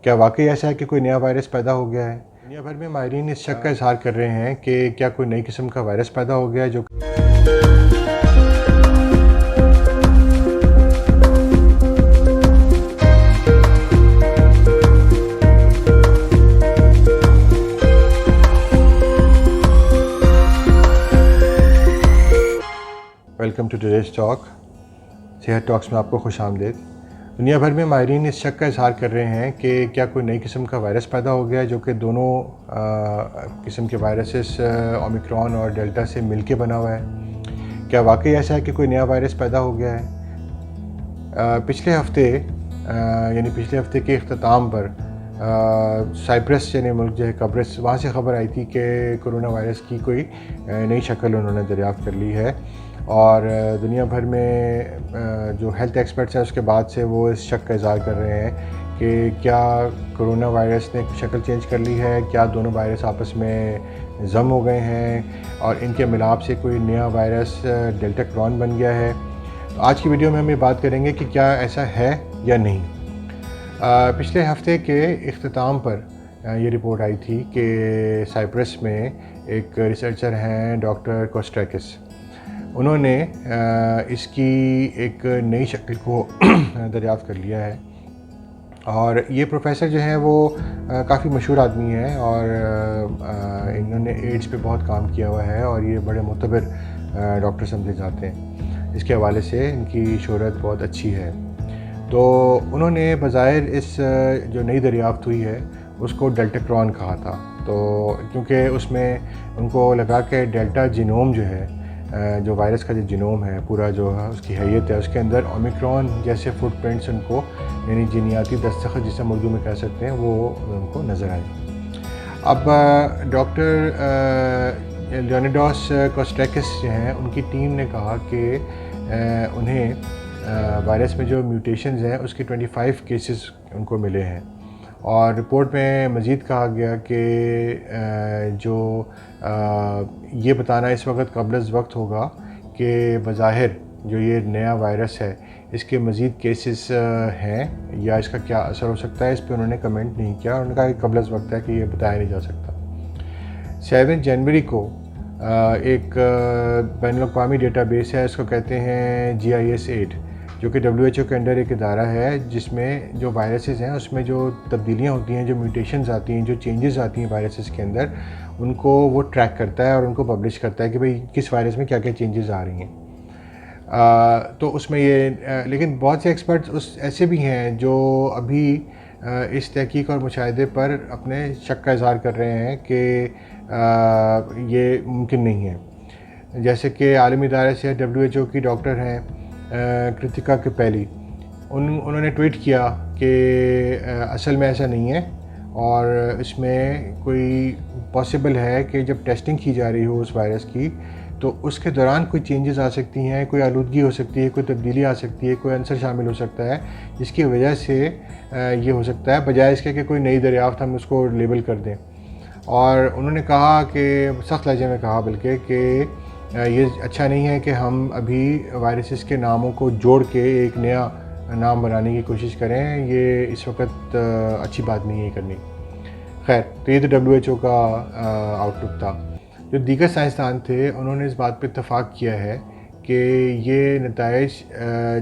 क्या वाकई ऐसा है कि कोई नया वायरस पैदा हो गया है? दुनिया भर में माहिरीन इस शक का इजहार कर रहे हैं कि क्या कोई नई किस्म का वायरस पैदा हो गया है जो वेलकम टू टुडेज टॉक। सेहत टॉक्स में आपको खुश आमदीद। दुनिया भर में माहिरीन इस शक का इजहार कर रहे हैं कि क्या कोई नई किस्म का वायरस पैदा हो गया है जो कि दोनों किस्म के वायरसेस ओमिक्रॉन और डेल्टा से मिलके बना हुआ है। क्या वाकई ऐसा है कि कोई नया वायरस पैदा हो गया है? पिछले हफ्ते के अख्ताम पर साइप्रस यानी मुल्क जो है कब्रिस, वहाँ से ख़बर आई थी कि कोरोना वायरस की कोई नई शक्ल उन्होंने दरियाफ़्त कर ली है और दुनिया भर में जो हेल्थ एक्सपर्ट्स हैं उसके बाद से वो इस शक का इज़हार कर रहे हैं कि क्या कोरोना वायरस ने शक्ल चेंज कर ली है, क्या दोनों वायरस आपस में जम हो गए हैं और इनके मिलाप से कोई नया वायरस डेल्टा क्रॉन बन गया है। तो आज की वीडियो में हम ये बात करेंगे कि क्या ऐसा है या नहीं। पिछले हफ्ते के इख्तिताम पर ये रिपोर्ट आई थी कि साइप्रस में एक रिसर्चर हैं डॉक्टर कोस्ट्रैकिस, उन्होंने इसकी एक नई शक्ल को दरियाफ़्त कर लिया है और ये प्रोफेसर जो हैं वो काफ़ी मशहूर आदमी हैं और इन्होंने एड्स पे बहुत काम किया हुआ है और ये बड़े मुतबर डॉक्टर समझे जाते हैं। इसके हवाले से इनकी शोहरत बहुत अच्छी है। तो उन्होंने बज़ाहिर इस जो नई दरियाफ़्त हुई है उसको डेल्टा क्रॉन कहा था। तो क्योंकि उसमें उनको लगा कि डेल्टा जीनोम जो है, जो वायरस का जो जीनोम है पूरा, जो है उसकी हैयत है, उसके अंदर ओमिक्रॉन जैसे फुटप्रिंट्स उनको, यानी जीनियाती दस्तखत जिसे हम उर्दू में कह सकते हैं, वो उनको नज़र आए। अब डॉक्टर लियोनिडॉस कोस्ट्रैकिस जो हैं उनकी टीम ने कहा कि उन्हें वायरस में जो म्यूटेशंस हैं उसके 25 केसेस उनको मिले हैं और रिपोर्ट में मज़ीद कहा गया कि जो ये बताना इस वक्त कबल वक्त होगा कि बज़ाहिर जो ये नया वायरस है इसके मज़ीद केसेस हैं या इसका क्या असर हो सकता है, इस पर उन्होंने कमेंट नहीं किया। उन्होंने कहा कि कबल वक्त है कि ये बताया नहीं जा सकता। 7 जनवरी को एक बैनुल-अक़वामी डेटाबेस है, इसको कहते हैं GIS8, जो कि WHO के अंडर एक इदारा है जिसमें जो वायरसेस हैं उसमें जो तब्दीलियाँ होती हैं, जो म्यूटेशंस आती हैं, जो चेंजेस आती हैं वायरसेस के अंदर, उनको वो ट्रैक करता है और उनको पब्लिश करता है कि भाई किस वायरस में क्या क्या चेंजेस आ रही हैं। तो उसमें ये लेकिन बहुत से एक्सपर्ट्स ऐसे भी हैं जो अभी इस तहकीक और मुशाहिदे पर अपने शक का इज़हार कर रहे हैं कि ये मुमकिन नहीं है। जैसे कि आलमी इदारे से WHO की डॉक्टर हैं कृतिका कैपेली, उन्होंने ट्वीट किया कि असल में ऐसा नहीं है और इसमें कोई पॉसिबल है कि जब टेस्टिंग की जा रही हो उस वायरस की तो उसके दौरान कोई चेंजेस आ सकती हैं, कोई आलूदगी हो सकती है, कोई तब्दीली आ सकती है, कोई अंसर शामिल हो सकता है जिसकी वजह से ये हो सकता है, बजाय इसके कि कोई नई दरियाफ़्त हम उसको लेबल कर दें। और उन्होंने कहा कि सख्त लहजे में कहा बल्कि कि ये अच्छा नहीं है कि हम अभी वायरसेस के नामों को जोड़ के एक नया नाम बनाने की कोशिश करें, ये इस वक्त अच्छी बात नहीं है करनी। खैर, तो ये तो WHO का आउटलुक था। जो दीगर साइंसदान थे उन्होंने इस बात पे इत्तफाक किया है कि ये नताइज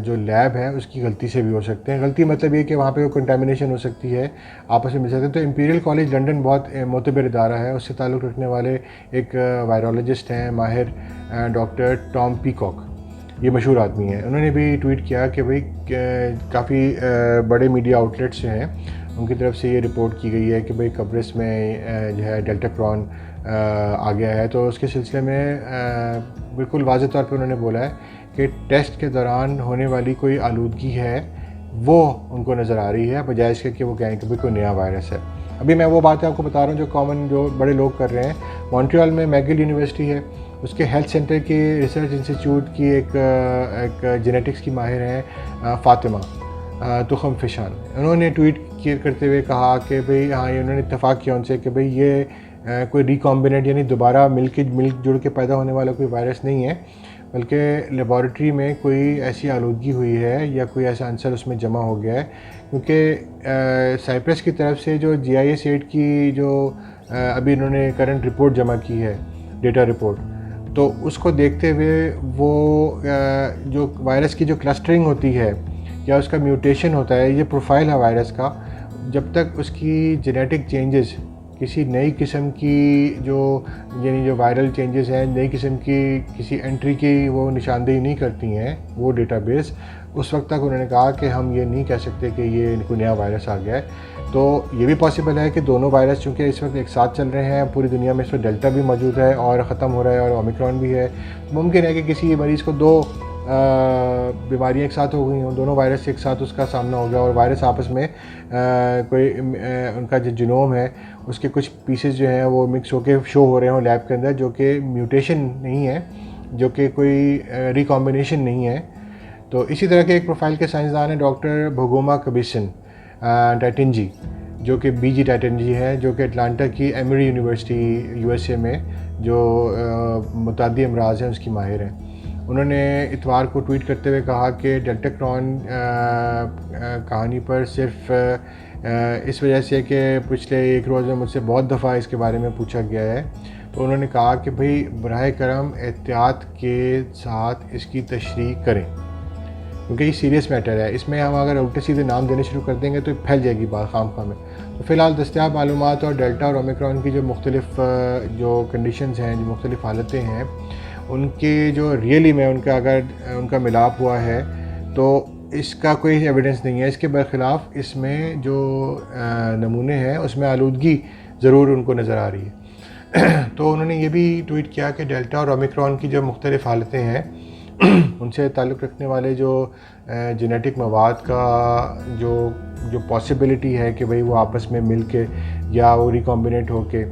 जो लैब है उसकी गलती से भी हो सकते हैं। गलती मतलब ये कि वहाँ पे कोई कंटामिनेशन हो सकती है, आपस में मिल सकते हैं। तो इंपीरियल कॉलेज लंदन बहुत मोतबर इदारा है, उससे ताल्लुक़ रखने वाले एक वायरोलॉजिस्ट हैं माहिर डॉक्टर टॉम पीकॉक, ये मशहूर आदमी हैं। उन्होंने भी ट्वीट किया कि भाई काफ़ी बड़े मीडिया आउटलेट्स जो हैं उनकी तरफ से ये रिपोर्ट की गई है कि भाई कब्रिस में जो है डेल्टा क्रॉन आ गया है। तो उसके सिलसिले में बिल्कुल वाज़ेह तौर पे उन्होंने बोला है कि टेस्ट के दौरान होने वाली कोई आलूदगी है वो उनको नज़र आ रही है, बजाय इसके कि वो कहें कि भाई कोई नया वायरस है। अभी मैं वो बातें आपको बता रहा हूँ जो कॉमन, जो बड़े लोग कर रहे हैं। मॉन्ट्रियल में मैगिल यूनिवर्सिटी है, उसके हेल्थ सेंटर के रिसर्च इंस्टीट्यूट की एक जेनेटिक्स की माहिर हैं फ़ातिमा तुखम फिशान, उन्होंने ट्वीट करते हुए कहा कि भाई हाँ, ये उन्होंने इत्तफाक़ किया उनसे कि भाई ये कोई रिकॉम्बिनेंट यानी दोबारा मिल जुड़ के पैदा होने वाला कोई वायरस नहीं है, बल्कि लेबॉरेटरी में कोई ऐसी आलूदगी हुई है या कोई ऐसा आंसर उसमें जमा हो गया है, क्योंकि साइप्रस की तरफ से जो GIS-8 की जो अभी इन्होंने करंट रिपोर्ट जमा की है, डेटा रिपोर्ट, तो उसको देखते हुए वो जो वायरस की जो क्लस्टरिंग होती है या उसका म्यूटेशन होता है, ये प्रोफाइल है वायरस का, जब तक उसकी जेनेटिक चेंजेस किसी नई किस्म की यानी जो वायरल चेंजेस हैं, नई किस्म की किसी एंट्री की वो निशानदेही नहीं करती हैं वो डेटाबेस, उस वक्त तक उन्होंने कहा कि हम ये नहीं कह सकते कि ये कोई नया वायरस आ गया है। तो ये भी पॉसिबल है कि दोनों वायरस चूँकि इस वक्त एक साथ चल रहे हैं पूरी दुनिया में, इसमें डेल्टा भी मौजूद है और ख़त्म हो रहा है और ओमिक्रॉन भी है, मुमकिन है कि किसी मरीज़ को दो बीमारियाँ एक साथ हो गई हों, दोनों वायरस एक साथ उसका सामना हो गया और वायरस आपस में उनका जो जीनोम है उसके कुछ पीसेस जो हैं वो मिक्स होके शो हो रहे हों लैब के अंदर, जो कि म्यूटेशन नहीं है, जो कि कोई रिकॉम्बिनेशन नहीं है। तो इसी तरह के एक प्रोफाइल के साइंसदान हैं डॉक्टर भगोमा कबिसन टैटेंजी, जो कि BG टैटेंजी है, जो कि अटलांटा की एमरी यूनिवर्सिटी USA में जो मुतादी अमराज हैं उसकी माहिर हैं। उन्होंने इतवार को ट्वीट करते हुए कहा कि डेल्टाक्रॉन कहानी पर सिर्फ इस वजह से कि पिछले एक रोज़ में मुझसे बहुत दफ़ा इसके बारे में पूछा गया है, तो उन्होंने कहा कि भाई बराह करम एहतियात के साथ इसकी तशरीह करें, क्योंकि ये सीरियस मैटर है। इसमें हम अगर उल्टे सीधे नाम देने शुरू कर देंगे तो फैल जाएगी बात खामखा में। तो फ़िलहाल दस्तियाब मालूमात और डेल्टा और ओमिक्रॉन की जो मुख्तलिफ जो कंडीशंस हैं, जो मुख्तलिफ हालतें हैं, उनके जो रियली में उनका मिलाप हुआ है तो इसका कोई एविडेंस नहीं है। इसके बरखिलाफ़ इसमें जो नमूने हैं उसमें आलूदगी ज़रूर उनको नज़र आ रही है। तो उन्होंने ये भी ट्वीट किया कि डेल्टा और ओमिक्रॉन की जो मुख्तलिफ हालतें हैं उनसे ताल्लुक़ रखने वाले जो जेनेटिक मवाद का जो पॉसिबिलिटी है कि भाई वो आपस में मिल के या वो रिकॉम्बिनेट हो के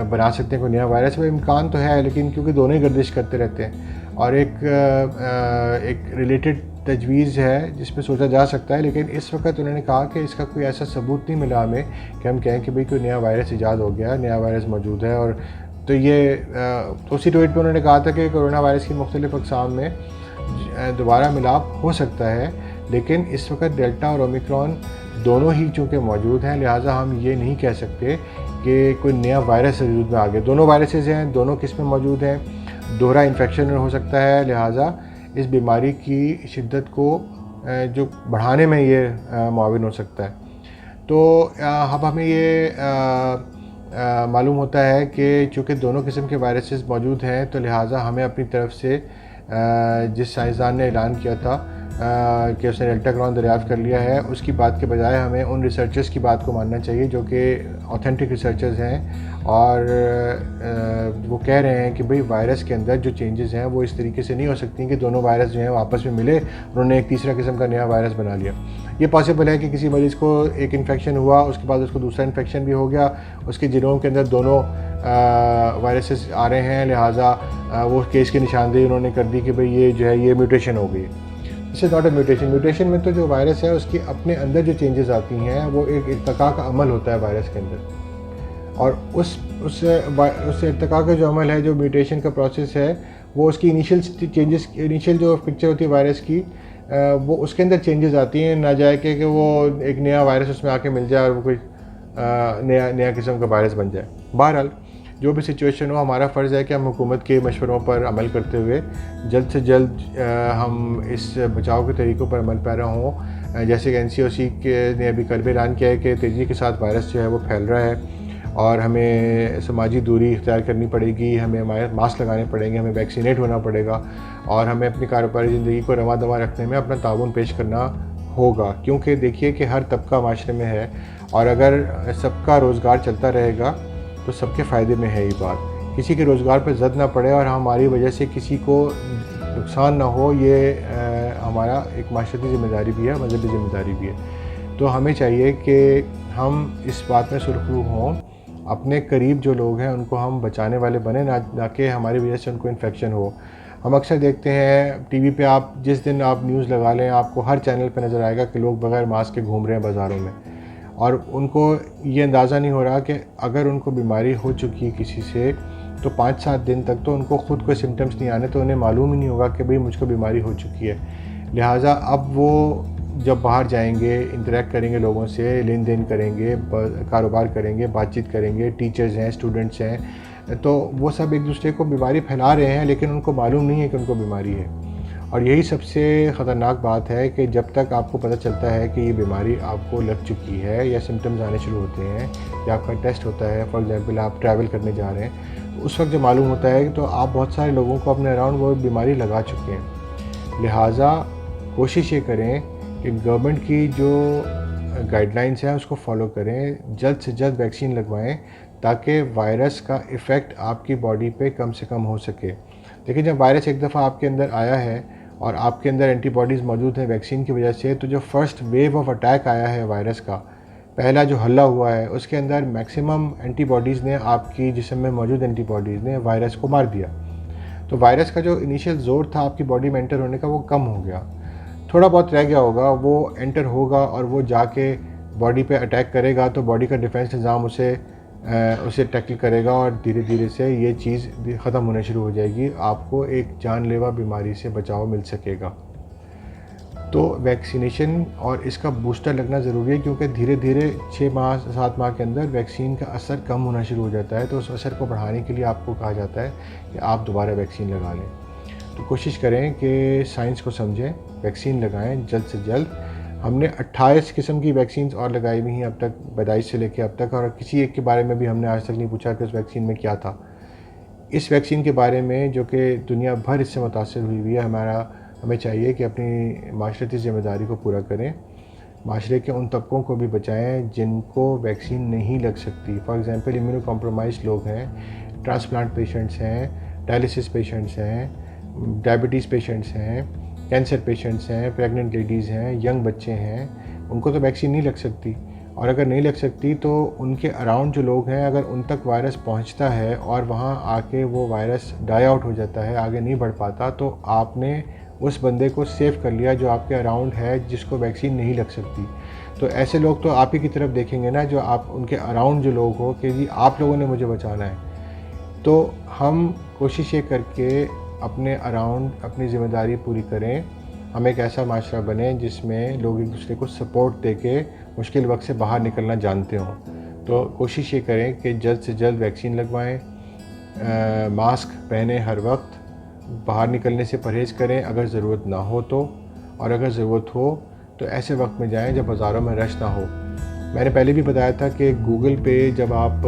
बना सकते हैं कोई नया वायरस, वो इम्कान तो है, लेकिन क्योंकि दोनों ही गर्दिश करते रहते हैं और एक रिलेटेड तजवीज़ है जिस पे सोचा जा सकता है, लेकिन इस वक्त उन्होंने कहा कि इसका कोई ऐसा सबूत नहीं मिला हमें कि हम कहें कि भाई कोई नया वायरस ईजाद हो गया, नया वायरस मौजूद है। और तो ये तो उसी ट्वीट पर उन्होंने कहा था कि कोरोना वायरस की मुख्तलिफ अक़साम में दोबारा मिलाप हो सकता है, लेकिन इस वक्त डेल्टा और ओमिक्रॉन दोनों ही चूँकि मौजूद हैं, लिहाजा हम ये नहीं कह सकते कि कोई नया वायरस वजूद में आ गया। दोनों वायरसेस हैं, दोनों किस्में मौजूद हैं, दोहरा इन्फेक्शन हो सकता है, लिहाजा इस बीमारी की शिद्दत को जो बढ़ाने में ये मुआविन हो सकता है। तो अब हमें ये मालूम होता है कि चूँकि दोनों किस्म के वायरसेस मौजूद हैं, तो लिहाजा हमें अपनी तरफ से जिस साइंसदान ने ऐलान किया था कि उसने डेल्टाक्रॉन दरियाफ़्त कर लिया है, उसकी बात के बजाय हमें उन रिसर्चर्स की बात को मानना चाहिए जो कि ऑथेंटिक रिसर्चर्स हैं और वो कह रहे हैं कि भाई वायरस के अंदर जो चेंजेस हैं वो इस तरीके से नहीं हो सकती कि दोनों वायरस जो हैं वो आपस में मिले, उन्होंने एक तीसरा किस्म का नया वायरस बना लिया। ये पॉसिबल है कि किसी मरीज़ को एक इन्फेक्शन हुआ, उसके बाद उसको दूसरा इन्फेक्शन भी हो गया, उसके जीनोम के अंदर दोनों वायरसेस आ रहे हैं, लिहाजा वो केस की निशानदेही उन्होंने कर दी कि भाई ये जो है ये म्यूटेशन हो गई। इट्स नॉट अ म्यूटेशन में तो जो वायरस है उसकी अपने अंदर जो चेंजेस आती हैं वो एक इर्तिका का अमल होता है वायरस के अंदर, और उस इर्तिका का जो अमल है, जो म्यूटेशन का प्रोसेस है, वो उसकी इनिशियल चेंजेस, इनिशियल जो पिक्चर होती है वायरस की, वो उसके अंदर चेंजेस आती हैं, ना जाए कि वो एक नया वायरस उसमें आके मिल जाए और वो कोई नया किस्म का वायरस बन जाए। बहरहाल जो भी सिचुएशन हो, हमारा फ़र्ज़ है कि हम हुकूमत के मशवरों पर अमल करते हुए जल्द से जल्द हम इस बचाव के तरीक़ों पर अमल पैरा हों। जैसे कि NCOC ने अभी कल भी ऐलान किया है कि तेज़ी के साथ वायरस जो है वो फैल रहा है और हमें समाजी दूरी इख्तियार करनी पड़ेगी, हमें मास्क लगाने पड़ेंगे, हमें वैक्सीनेट होना पड़ेगा और हमें अपनी कारोबारी ज़िंदगी को रवा दवा रखने में अपना ताउन पेश करना होगा, क्योंकि देखिए कि हर तबका माशरे में है और अगर सबका रोज़गार चलता रहेगा तो सबके फ़ायदे में है ये बात। किसी के रोज़गार पर ज़द ना पड़े और हमारी वजह से किसी को नुकसान ना हो, ये हमारा एक माशरती ज़िम्मेदारी भी है, मज़हबी ज़िम्मेदारी भी है। तो हमें चाहिए कि हम इस बात में सुरखरू हों, अपने करीब जो लोग हैं उनको हम बचाने वाले बने, ना कि हमारी वजह से उनको इन्फेक्शन हो। हम अक्सर देखते हैं टीवी पे, आप जिस दिन आप न्यूज़ लगा लें आपको हर चैनल पे नज़र आएगा कि लोग बग़ैर मास्क के घूम रहे हैं बाज़ारों में, और उनको ये अंदाज़ा नहीं हो रहा कि अगर उनको बीमारी हो चुकी है किसी से तो 5-7 दिन तक तो उनको खुद कोई सिम्टम्स नहीं आने, तो उन्हें मालूम ही नहीं होगा कि भाई मुझको बीमारी हो चुकी है। लिहाजा अब वो जब बाहर जाएंगे, इंटरेक्ट करेंगे लोगों से, लेन देन करेंगे, कारोबार करेंगे, बातचीत करेंगे, टीचर्स हैं, स्टूडेंट्स हैं, तो वो सब एक दूसरे को बीमारी फैला रहे हैं, लेकिन उनको मालूम नहीं है कि उनको बीमारी है। और यही सबसे ख़तरनाक बात है कि जब तक आपको पता चलता है कि ये बीमारी आपको लग चुकी है या सिम्टम्स आने शुरू होते हैं या आपका टेस्ट होता है, फॉर एग्ज़ाम्पल आप ट्रैवल करने जा रहे हैं, तो उस वक्त जब मालूम होता है तो आप बहुत सारे लोगों को अपने अराउंड वो बीमारी लगा चुके हैं। लिहाजा कोशिश ये करें कि गवर्नमेंट की जो गाइडलाइंस हैं उसको फॉलो करें, जल्द से जल्द वैक्सीन लगवाएं ताकि वायरस का इफ़ेक्ट आपकी बॉडी पे कम से कम हो सके। देखिए, जब वायरस एक दफ़ा आपके अंदर आया है और आपके अंदर एंटीबॉडीज़ मौजूद हैं वैक्सीन की वजह से, तो जो फर्स्ट वेव ऑफ अटैक आया है वायरस का, पहला जो हल्ला हुआ है, उसके अंदर मैक्सिमम एंटीबॉडीज़ ने, आपकी जिस्म में मौजूद एंटीबॉडीज़ ने वायरस को मार दिया। तो वायरस का जो इनिशियल ज़ोर था आपकी बॉडी में एंटर होने का, वो कम हो गया। थोड़ा बहुत रह गया होगा, वो एंटर होगा और वो जाके बॉडी पे अटैक करेगा, तो बॉडी का डिफेंस निज़ाम उसे टैकल करेगा और धीरे धीरे से ये चीज़ ख़त्म होने शुरू हो जाएगी, आपको एक जानलेवा बीमारी से बचाव मिल सकेगा। तो वैक्सीनेशन और इसका बूस्टर लगना ज़रूरी है, क्योंकि धीरे धीरे 6 माह 7 माह के अंदर वैक्सीन का असर कम होना शुरू हो जाता है। तो उस असर को बढ़ाने के लिए आपको कहा जाता है कि आप दोबारा वैक्सीन लगा लें। तो कोशिश करें कि साइंस को समझें, वैक्सीन लगाएं जल्द से जल्द। हमने 28 किस्म की वैक्सीन और लगाई हुई हैं अब तक, पैदाइश से लेकर अब तक, और किसी एक के बारे में भी हमने आज तक नहीं पूछा कि उस वैक्सीन में क्या था। इस वैक्सीन के बारे में, जो कि दुनिया भर इससे मुतासिर हुई है, हमें चाहिए कि अपनी माशरती ज़िम्मेदारी को पूरा करें, माशरे के उन तबकों को भी बचाएं जिनको वैक्सीन नहीं लग सकती। फॉर एग्ज़ाम्पल इम्यूनो कॉम्प्रोमाइज़ लोग हैं, ट्रांसप्लांट पेशेंट्स हैं, डायलिसिस पेशेंट्स हैं, डायबिटीज़ पेशेंट्स हैं, कैंसर पेशेंट्स हैं, प्रेग्नेंट लेडीज़ हैं, यंग बच्चे हैं, उनको तो वैक्सीन नहीं लग सकती। और अगर नहीं लग सकती तो उनके अराउंड जो लोग हैं, अगर उन तक वायरस पहुंचता है और वहां आके वो वायरस डाई आउट हो जाता है, आगे नहीं बढ़ पाता, तो आपने उस बंदे को सेव कर लिया जो आपके अराउंड है, जिसको वैक्सीन नहीं लग सकती। तो ऐसे लोग तो आप ही की तरफ देखेंगे ना, जो आप उनके अराउंड जो लोग हो कि जी आप लोगों ने मुझे बचाना है। तो हम कोशिश ये करके अपने अराउंड अपनी ज़िम्मेदारी पूरी करें, हम एक ऐसा माशरा बने जिसमें लोग एक दूसरे को सपोर्ट दे के मुश्किल वक्त से बाहर निकलना जानते हों। तो कोशिश ये करें कि जल्द से जल्द वैक्सीन लगवाएं, मास्क पहने हर वक्त, बाहर निकलने से परहेज़ करें अगर ज़रूरत ना हो तो, और अगर ज़रूरत हो तो ऐसे वक्त में जाएं जब बाज़ारों में रश ना हो। मैंने पहले भी बताया था कि गूगल पे जब आप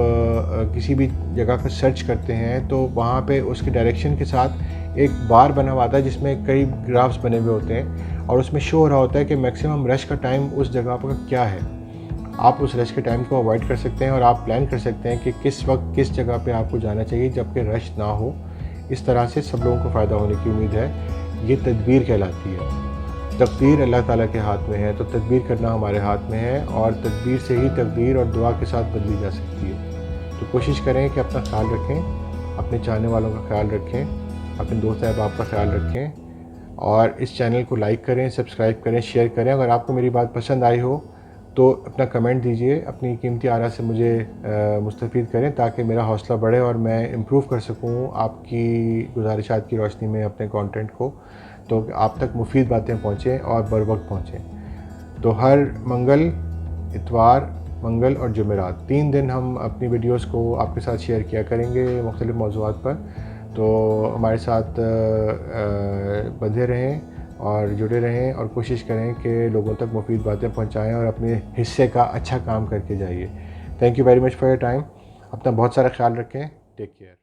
किसी भी जगह पर सर्च करते हैं तो वहाँ पे उसके डायरेक्शन के साथ एक बार बना हुआ आता है जिसमें कई ग्राफ्स बने हुए होते हैं, और उसमें शो हो रहा होता है कि मैक्सिमम रश का टाइम उस जगह पर क्या है। आप उस रश के टाइम को अवॉइड कर सकते हैं और आप प्लान कर सकते हैं कि किस वक्त किस जगह पे आपको जाना चाहिए जबकि रश ना हो। इस तरह से सब लोगों को फ़ायदा होने की उम्मीद है। ये तदबीर कहलाती है। तकदीर अल्लाह ताला के हाथ में है, तो तदबीर करना हमारे हाथ में है, और तदबीर से ही तकदीर और दुआ के साथ बदली जा सकती है। तो कोशिश करें कि अपना ख्याल रखें, अपने चाहने वालों का ख्याल रखें, अपने दोस्त अहबाब का ख्याल रखें, और इस चैनल को लाइक करें, सब्सक्राइब करें, शेयर करें। अगर आपको मेरी बात पसंद आई हो तो अपना कमेंट दीजिए, अपनी कीमती आरा से मुझे मुस्तफ़ीद करें ताकि मेरा हौसला बढ़े और मैं इम्प्रूव कर सकूँ आपकी गुजारिशात की रोशनी में अपने कंटेंट को, तो आप तक मुफीद बातें पहुँचें और बर वक्त पहुँचें। तो हर मंगल, इतवार, मंगल और जुमेरात 3 दिन हम अपनी वीडियोस को आपके साथ शेयर किया करेंगे मुख्तलिफ़ मौज़ूआत पर। तो हमारे साथ बंधे रहें और जुड़े रहें, और कोशिश करें कि लोगों तक मुफीद बातें पहुंचाएं और अपने हिस्से का अच्छा काम करके जाइए। Thank you very much for your time. अपना बहुत सारा ख्याल रखें। Take care.